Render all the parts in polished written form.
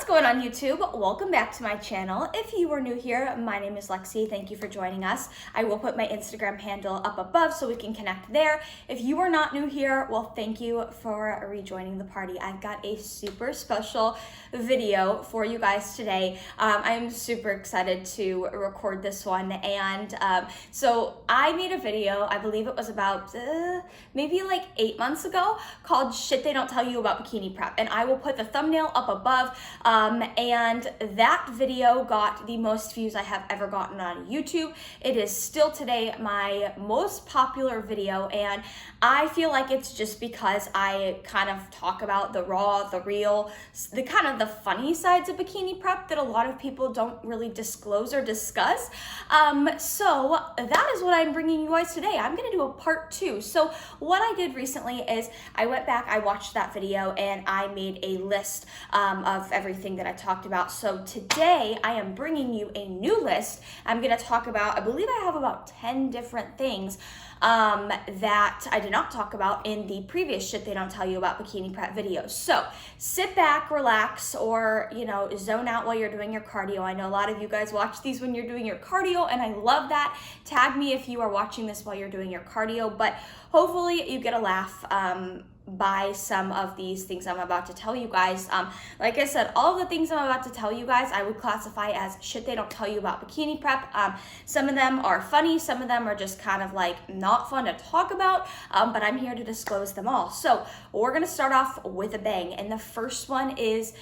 What's going on YouTube? Welcome back to my channel. If you are new here, my name is Lexi. Thank you for joining us. I will put my Instagram handle up above so we can connect there. If you are not new here, well, thank you for rejoining the party. I've got a super special video for you guys today. I'm super excited to record this one. And so I made a video, I believe it was about maybe like 8 months ago, called Shit They Don't Tell You About Bikini Prep. And I will put the thumbnail up above. And that video got the most views I have ever gotten on YouTube. It is still today my most popular video, and I feel like it's just because I kind of talk about the raw, the real, the kind of the funny sides of bikini prep that a lot of people don't really disclose or discuss. So that is what I'm bringing you guys today. I'm gonna do a part 2. So what I did recently is I went back, I watched that video, and I made a list of everything that I talked about. So today I am bringing you a new list. I'm going to talk about, I believe I have about 10 different things that I did not talk about in the previous Shit They Don't Tell You About Bikini Prep videos. So sit back, relax, or, you know, zone out while you're doing your cardio. I know a lot of you guys watch these when you're doing your cardio, and I love that. Tag me if you are watching this while you're doing your cardio, but hopefully you get a laugh by some of these things I'm about to tell you guys. Like I said, all the things I'm about to tell you guys, I would classify as shit they don't tell you about bikini prep. Some of them are funny, some of them are just kind of like not fun to talk about, but I'm here to disclose them all. So we're gonna start off with a bang, and the first one is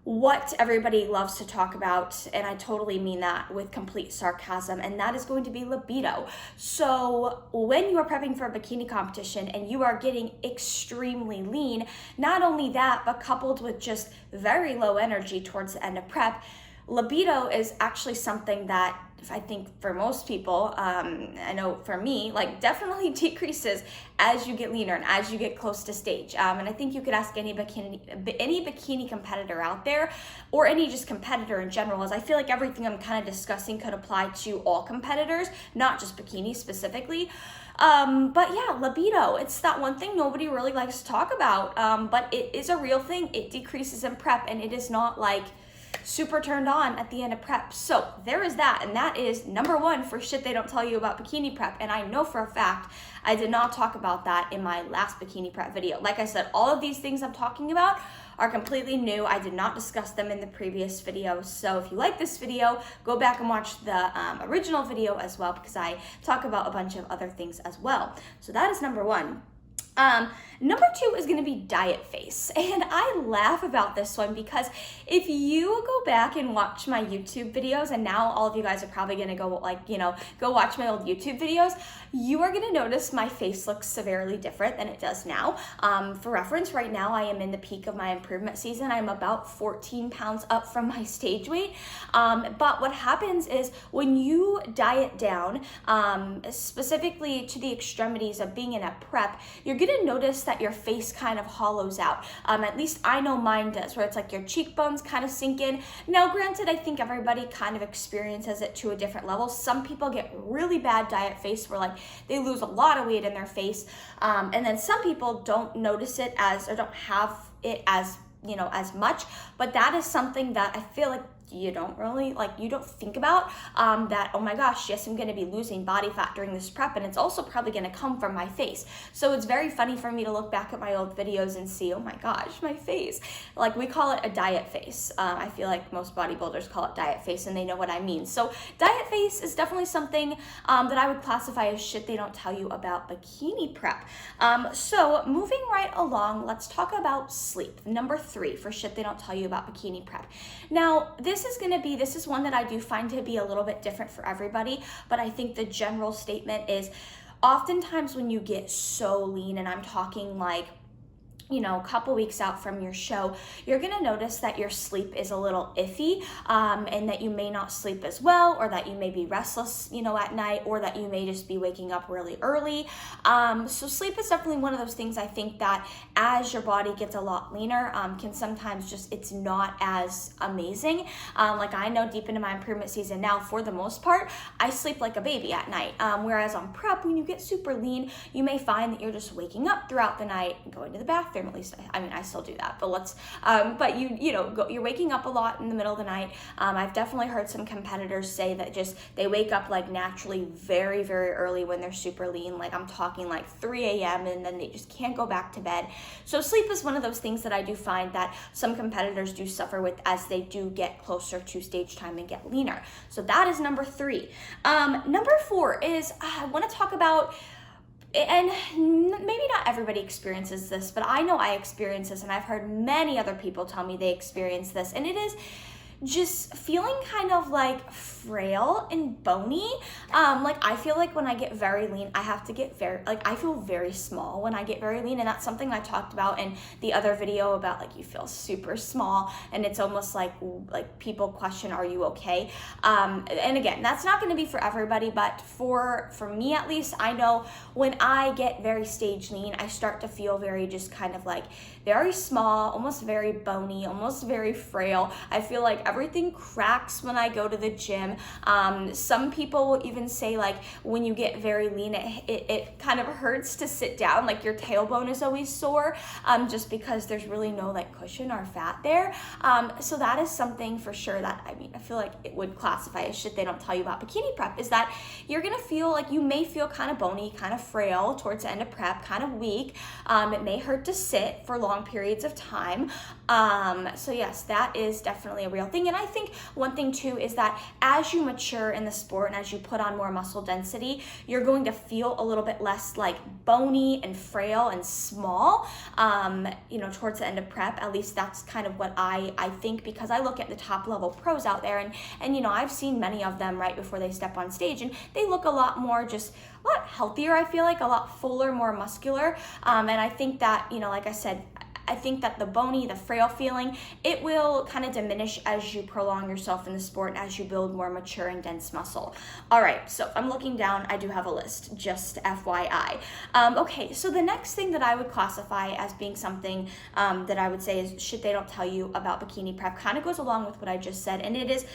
what everybody loves to talk about, and I totally mean that with complete sarcasm, and that is going to be libido. So when you are prepping for a bikini competition and you are getting extremely lean, not only that, but coupled with just very low energy towards the end of prep, libido is actually something that I think for most people, I know for me, like definitely decreases as you get leaner and as you get close to stage. And I think you could ask any bikini competitor out there, or any just competitor in general, as I feel like everything I'm kind of discussing could apply to all competitors, not just bikini specifically. But yeah, libido, it's that one thing nobody really likes to talk about, but it is a real thing. It decreases in prep, and it is not like super turned on at the end of prep. So there is that, and that is number 1 for shit they don't tell you about bikini prep. And I know for a fact I did not talk about that in my last bikini prep video. Like I said, all of these things I'm talking about are completely new. I did not discuss them in the previous video. So if you like this video, go back and watch the original video as well, because I talk about a bunch of other things as well. So that is number 1. Number 2 is going to be diet face, and I laugh about this one because if you go back and watch my YouTube videos, and now all of you guys are probably going to go go watch my old YouTube videos, you are going to notice my face looks severely different than it does now. For reference, right now I am in the peak of my improvement season. I'm about 14 pounds up from my stage weight, but what happens is when you diet down, specifically to the extremities of being in a prep, you're going to notice that your face kind of hollows out. At least I know mine does, where it's like your cheekbones kind of sink in. Now, granted, I think everybody kind of experiences it to a different level. Some people get really bad diet face where like they lose a lot of weight in their face. And then some people don't notice it as, or don't have it as, as much. But that is something that I feel like you don't really, you don't think about, that, oh my gosh, yes, I'm going to be losing body fat during this prep, and it's also probably going to come from my face. So it's very funny for me to look back at my old videos and see, oh my gosh, my face. Like, we call it a diet face. I feel like most bodybuilders call it diet face, and they know what I mean. So diet face is definitely something that I would classify as shit they don't tell you about bikini prep. So moving right along, let's talk about sleep. Number 3 for shit they don't tell you about bikini prep. Now, this is one that I do find to be a little bit different for everybody, but I think the general statement is oftentimes when you get so lean, and I'm talking like, a couple weeks out from your show, you're gonna notice that your sleep is a little iffy, and that you may not sleep as well, or that you may be restless, at night, or that you may just be waking up really early. So sleep is definitely one of those things I think that as your body gets a lot leaner, can sometimes just, it's not as amazing. Like I know deep into my improvement season now, for the most part, I sleep like a baby at night. Whereas on prep, when you get super lean, you may find that you're just waking up throughout the night, going to the bathroom, bathroom. At least, I mean, I still do that, but but you're waking up a lot in the middle of the night. I've definitely heard some competitors say that just they wake up like naturally very, very early when they're super lean. Like I'm talking like 3 a.m. and then they just can't go back to bed. So sleep is one of those things that I do find that some competitors do suffer with as they do get closer to stage time and get leaner. So that is number 3. Number 4 is I want to talk about, and maybe not everybody experiences this, but I know I experience this, and I've heard many other people tell me they experience this, and it is just feeling kind of like frail and bony. Like I feel like when I get very lean, I have to get I feel very small when I get very lean, and that's something I talked about in the other video about like you feel super small, and it's almost like people question, are you okay? And again, that's not going to be for everybody, but for me at least, I know when I get very stage lean, I start to feel very just kind of like very small, almost very bony, almost very frail. I feel like everything cracks when I go to the gym. Some people will even say like when you get very lean, it kind of hurts to sit down, like your tailbone is always sore, just because there's really no like cushion or fat there. So that is something for sure that, I mean, I feel like it would classify as shit they don't tell you about bikini prep, is that you're gonna feel like you may feel kind of bony, kind of frail towards the end of prep, kind of weak. It may hurt to sit for long periods of time. So yes, that is definitely a real thing. And I think one thing too is that as you mature in the sport and as you put on more muscle density, you're going to feel a little bit less like bony and frail and small, towards the end of prep. At least that's kind of what I think, because I look at the top level pros out there, and I've seen many of them right before they step on stage, and they look a lot more, just a lot healthier, I feel like, a lot fuller, more muscular. And I think that, like I said, I think that the bony, the frail feeling, it will kind of diminish as you prolong yourself in the sport and as you build more mature and dense muscle. All right, so if I'm looking down, I do have a list, just FYI. Okay, so the next thing that I would classify as being something that I would say is shit they don't tell you about bikini prep, kind of goes along with what I just said, and it is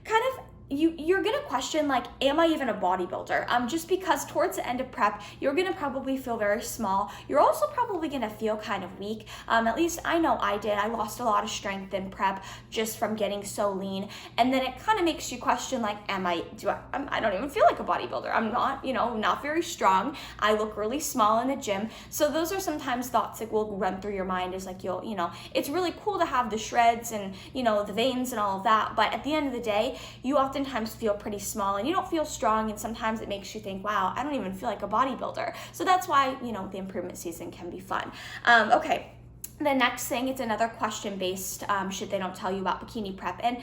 kind of, you're gonna question like, am I even a bodybuilder? Just because towards the end of prep, you're gonna probably feel very small. You're also probably gonna feel kind of weak. At least I know I did. I lost a lot of strength in prep just from getting so lean. And then it kind of makes you question like, I don't even feel like a bodybuilder. I'm not, not very strong. I look really small in the gym. So those are sometimes thoughts that will run through your mind, is like, it's really cool to have the shreds and, the veins and all of that. But at the end of the day, you oftentimes feel pretty small and you don't feel strong, and sometimes it makes you think, wow, I don't even feel like a bodybuilder. So that's why, the improvement season can be fun. Okay, the next thing, it's another question-based shit they don't tell you about bikini prep, and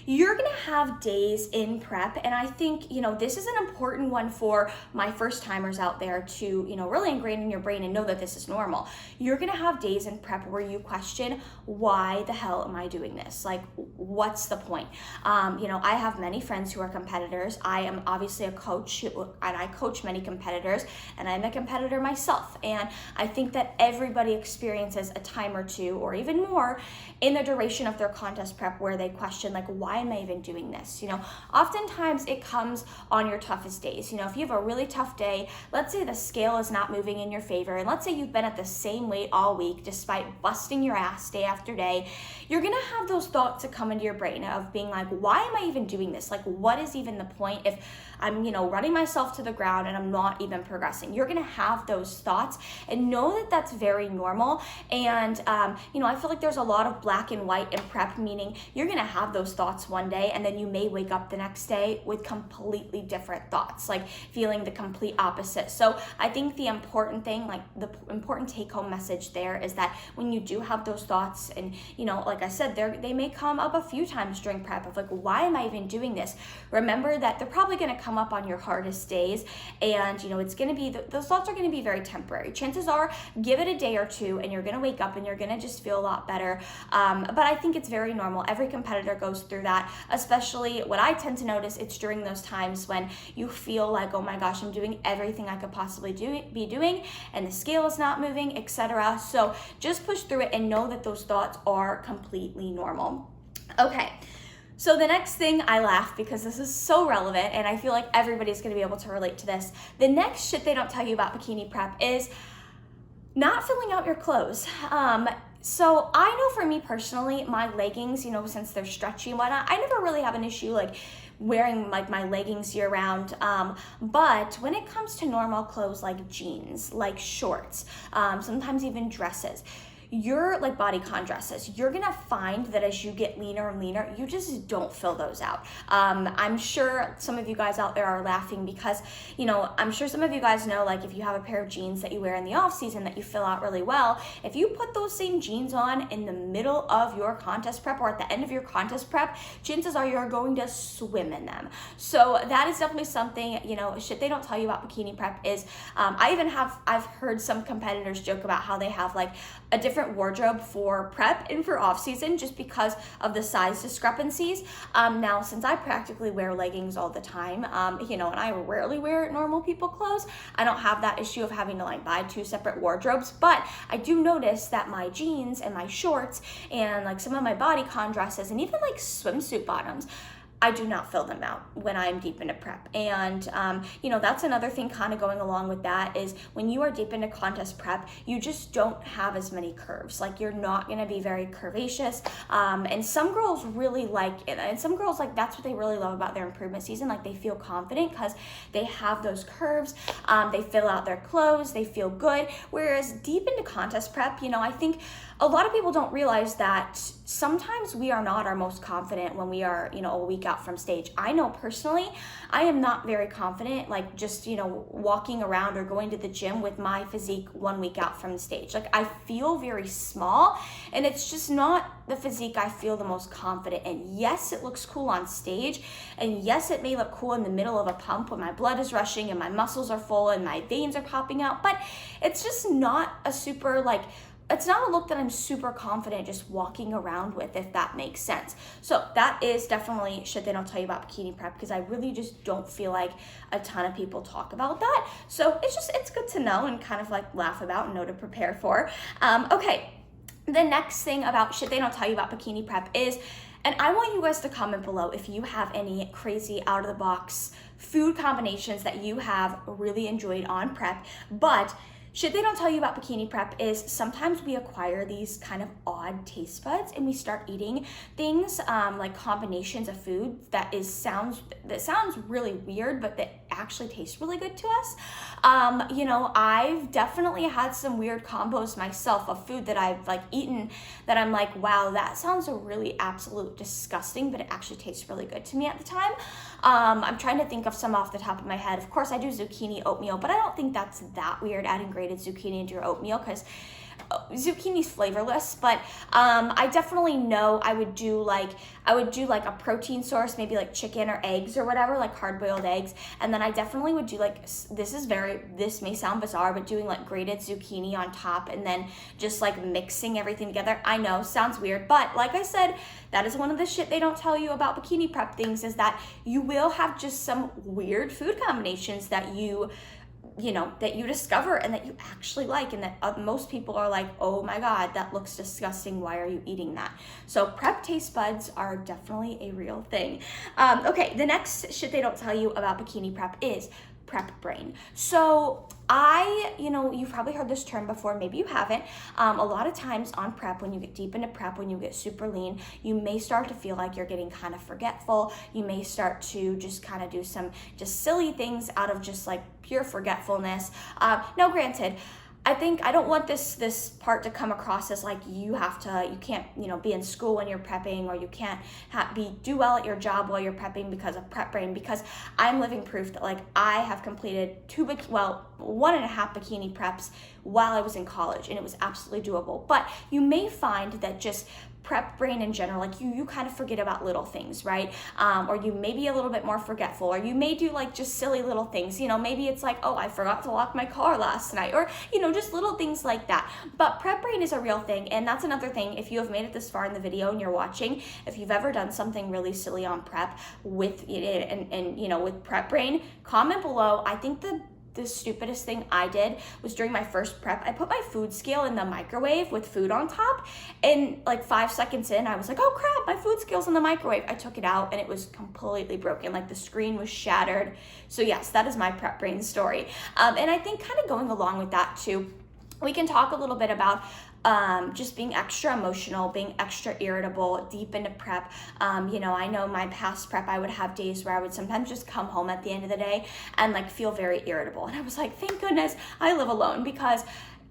you're gonna have days in prep, and I think, this is an important one for my first timers out there to, really ingrain in your brain and know that this is normal. You're gonna have days in prep where you question, why the hell am I doing this? Like, what's the point? I have many friends who are competitors. I am obviously a coach, and I coach many competitors, and I'm a competitor myself. And I think that everybody experiences a time or two, or even more, in the duration of their contest prep where they question, like, why am I even doing this? Oftentimes it comes on your toughest days. If you have a really tough day, let's say the scale is not moving in your favor, and let's say you've been at the same weight all week despite busting your ass day after day, you're gonna have those thoughts that come into your brain of being like, why am I even doing this? Like, what is even the point if I'm, running myself to the ground and I'm not even progressing? You're gonna have those thoughts, and know that that's very normal. And, I feel like there's a lot of black and white in prep, meaning you're gonna have those thoughts one day, and then you may wake up the next day with completely different thoughts, like feeling the complete opposite. So I think the important thing, like the important take-home message there, is that when you do have those thoughts, and like I said, they may come up a few times during prep of like, why am I even doing this? Remember that they're probably going to come up on your hardest days, and it's going to be, those thoughts are going to be very temporary. Chances are, give it a day or two, and you're going to wake up and you're going to just feel a lot better. But I think it's very normal. Every competitor goes through that, especially what I tend to notice, it's during those times when you feel like, oh my gosh, I'm doing everything I could possibly be doing, and the scale is not moving, etc. So just push through it and know that those thoughts are completely normal. Okay. So the next thing, I laugh because this is so relevant, and I feel like everybody's going to be able to relate to this. The next shit they don't tell you about bikini prep is not filling out your clothes. So I know for me personally, my leggings, you know, since they're stretchy and whatnot, I never really have an issue like wearing like my leggings year round. But when it comes to normal clothes like jeans, like shorts, sometimes even dresses, your like bodycon dresses, you're gonna find that as you get leaner and leaner, you just don't fill those out. I'm sure some of you guys out there are laughing because, you know, I'm sure some of you guys know, like if you have a pair of jeans that you wear in the off season that you fill out really well, if you put those same jeans on in the middle of your contest prep or at the end of your contest prep, chances are you're going to swim in them. So that is definitely something, you know, shit they don't tell you about bikini prep is, I've heard some competitors joke about how they have like a different wardrobe for prep and for off season just because of the size discrepancies. Now, since I practically wear leggings all the time, you know, and I rarely wear normal people clothes, I don't have that issue of having to like buy two separate wardrobes, but I do notice that my jeans and my shorts and like some of my bodycon dresses and even like swimsuit bottoms, I do not fill them out when I'm deep into prep. And, you know, that's another thing kind of going along with that is when you are deep into contest prep, you just don't have as many curves. Like you're not going to be very curvaceous. And some girls really like it. And some girls, like, that's what they really love about their improvement season. Like they feel confident because they have those curves. They fill out their clothes. They feel good. Whereas deep into contest prep, you know, I think a lot of people don't realize that sometimes we are not our most confident when we are, you know, a week out from stage. I know personally, I am not very confident, like just, you know, walking around or going to the gym with my physique 1 week out from the stage. Like I feel very small and it's just not the physique I feel the most confident in. Yes, it looks cool on stage. And yes, it may look cool in the middle of a pump when my blood is rushing and my muscles are full and my veins are popping out, but it's just not a super like, it's not a look that I'm super confident just walking around with, if that makes sense. So that is definitely shit they don't tell you about bikini prep because I really just don't feel like a ton of people talk about that. So it's good to know and kind of like laugh about and know to prepare for. Okay, the next thing about shit they don't tell you about bikini prep is, and I want you guys to comment below if you have any crazy out of the box food combinations that you have really enjoyed on prep, but shit they don't tell you about bikini prep is sometimes we acquire these kind of odd taste buds and we start eating things like combinations of food that sounds really weird, but that actually taste really good to us. You know, I've definitely had some weird combos myself of food that I've like eaten that I'm like, wow, that sounds really absolute disgusting, but it actually tastes really good to me at the time. I'm trying to think of some off the top of my head. Of course, I do zucchini oatmeal, but I don't think that's that weird adding grated zucchini into your oatmeal because zucchini's flavorless. But I definitely know I would do like a protein source, maybe like chicken or eggs or whatever, like hard-boiled eggs, and then I definitely would do like, this may sound bizarre, but doing like grated zucchini on top and then just like mixing everything together. I know, sounds weird, but like I said, that is one of the shit they don't tell you about bikini prep things is that you will have just some weird food combinations that you discover and that you actually like, and that most people are like, oh my God, that looks disgusting. Why are you eating that? So prep taste buds are definitely a real thing. Okay, the next shit they don't tell you about bikini prep is prep brain. So you've probably heard this term before, maybe you haven't. A lot of times on prep, when you get deep into prep, when you get super lean, you may start to feel like you're getting kind of forgetful. You may start to just kind of do some just silly things out of just like pure forgetfulness. Now granted, I don't want this part to come across as like you can't, be in school when you're prepping, or you can't do well at your job while you're prepping because of prep brain, because I'm living proof that like I have completed 1.5 bikini preps while I was in college, and it was absolutely doable. But you may find that just prep brain in general, like you kind of forget about little things, right? Or you may be a little bit more forgetful, or you may do like just silly little things, maybe it's like, oh, I forgot to lock my car last night, or, just little things like that. But prep brain is a real thing, and that's another thing. If you have made it this far in the video and you're watching, if you've ever done something really silly on prep with with prep brain, comment below. I think the stupidest thing I did was during my first prep, I put my food scale in the microwave with food on top, and like 5 seconds in, I was like, oh crap, my food scale's in the microwave. I took it out and it was completely broken. Like the screen was shattered. So yes, that is my prep brain story. And I think kind of going along with that too, we can talk a little bit about just being extra emotional, being extra irritable, deep into prep. You know, I know my past prep, I would have days where I would sometimes just come home at the end of the day and like feel very irritable. And I was like, thank goodness I live alone, because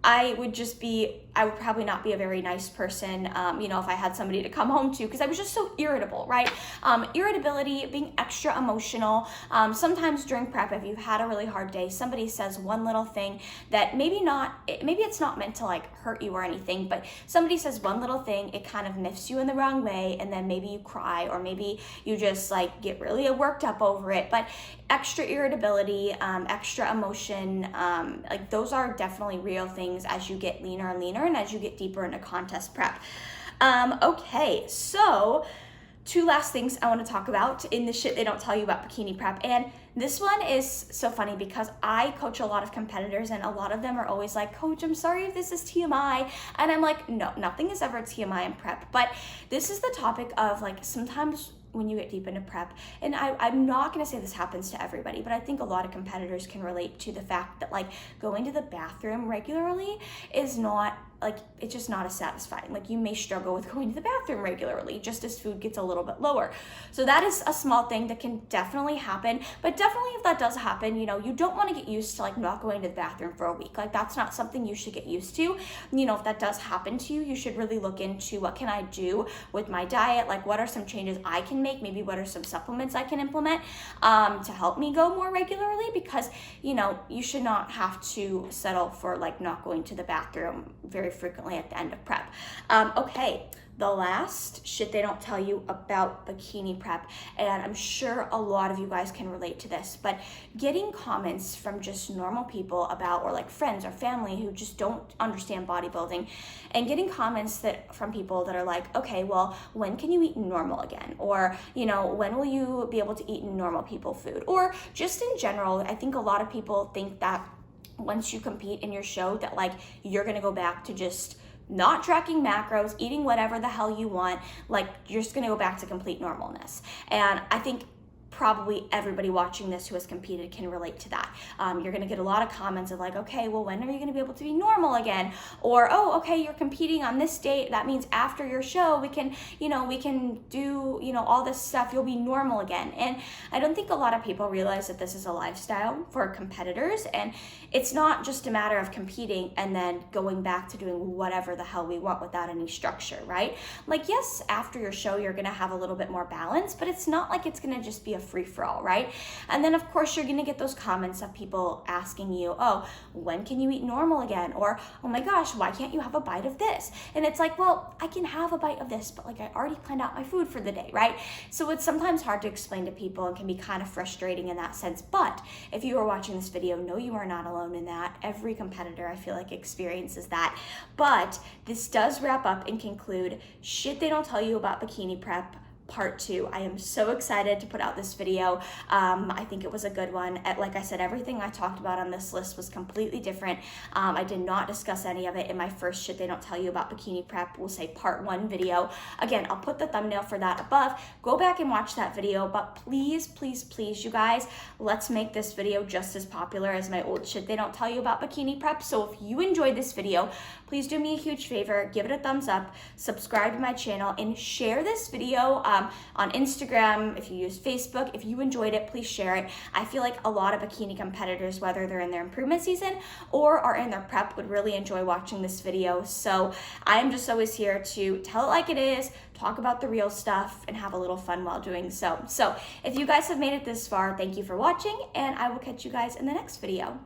I would probably not be a very nice person, you know, if I had somebody to come home to, because I was just so irritable, right? Irritability, being extra emotional. Sometimes during prep, if you've had a really hard day, somebody says one little thing that maybe it's not meant to like hurt you or anything, but somebody says one little thing, it kind of miffs you in the wrong way, and then maybe you cry, or maybe you just like get really worked up over it. But extra irritability, extra emotion, like those are definitely real things as you get leaner and leaner and as you get deeper into contest prep. Okay, so 2 last things I want to talk about in the shit they don't tell you about bikini prep. And this one is so funny because I coach a lot of competitors and a lot of them are always like, Coach, I'm sorry if this is TMI. And I'm like, no, nothing is ever TMI in prep. But this is the topic of like sometimes when you get deep into prep, and I'm not going to say this happens to everybody, but I think a lot of competitors can relate to the fact that like going to the bathroom regularly is not like, it's just not as satisfying. Like you may struggle with going to the bathroom regularly just as food gets a little bit lower. So that is a small thing that can definitely happen, but definitely if that does happen, you know, you don't want to get used to like not going to the bathroom for a week. Like that's not something you should get used to. You know, if that does happen to you, you should really look into what can I do with my diet? Like what are some changes I can make? Maybe what are some supplements I can implement to help me go more regularly? Because, you know, you should not have to settle for like not going to the bathroom very frequently at the end of prep. Okay, the last shit they don't tell you about bikini prep, and I'm sure a lot of you guys can relate to this, but getting comments from just normal people about, or like friends or family who just don't understand bodybuilding, and getting comments from people that are like, okay, well, when can you eat normal again? Or, you know, when will you be able to eat normal people food? Or just in general, I think a lot of people think that once you compete in your show that like you're gonna go back to just not tracking macros, eating whatever the hell you want, like you're just gonna go back to complete normalness. And I think probably everybody watching this who has competed can relate to that. You're gonna get a lot of comments of like, okay, well, when are you gonna be able to be normal again? Or, oh, okay, you're competing on this date. That means after your show, we can do, you know, all this stuff. You'll be normal again. And I don't think a lot of people realize that this is a lifestyle for competitors. And it's not just a matter of competing and then going back to doing whatever the hell we want without any structure, right? Like, yes, after your show, you're gonna have a little bit more balance, but it's not like it's gonna just be a free-for-all, right? And then of course you're gonna get those comments of people asking you, oh, when can you eat normal again? Or, oh my gosh, why can't you have a bite of this? And it's like, well, I can have a bite of this, but like I already planned out my food for the day, right? So it's sometimes hard to explain to people and can be kind of frustrating in that sense. But if you are watching this video, know you are not alone in that. Every competitor, I feel like, experiences that. But this does wrap up and conclude shit they don't tell you about bikini prep part 2. I am so excited to put out this video. I think it was a good one. Like I said, everything I talked about on this list was completely different. I did not discuss any of it in my first shit they don't tell you about bikini prep, we'll say part 1 video. Again, I'll put the thumbnail for that above. Go back and watch that video, but please, please, please, you guys, let's make this video just as popular as my old shit they don't tell you about bikini prep. So if you enjoyed this video, please do me a huge favor, give it a thumbs up, subscribe to my channel, and share this video on Instagram. If you use Facebook, if you enjoyed it, please share it. I feel like a lot of bikini competitors, whether they're in their improvement season or are in their prep, would really enjoy watching this video. So I am just always here to tell it like it is, talk about the real stuff, and have a little fun while doing so. So if you guys have made it this far, thank you for watching, and I will catch you guys in the next video.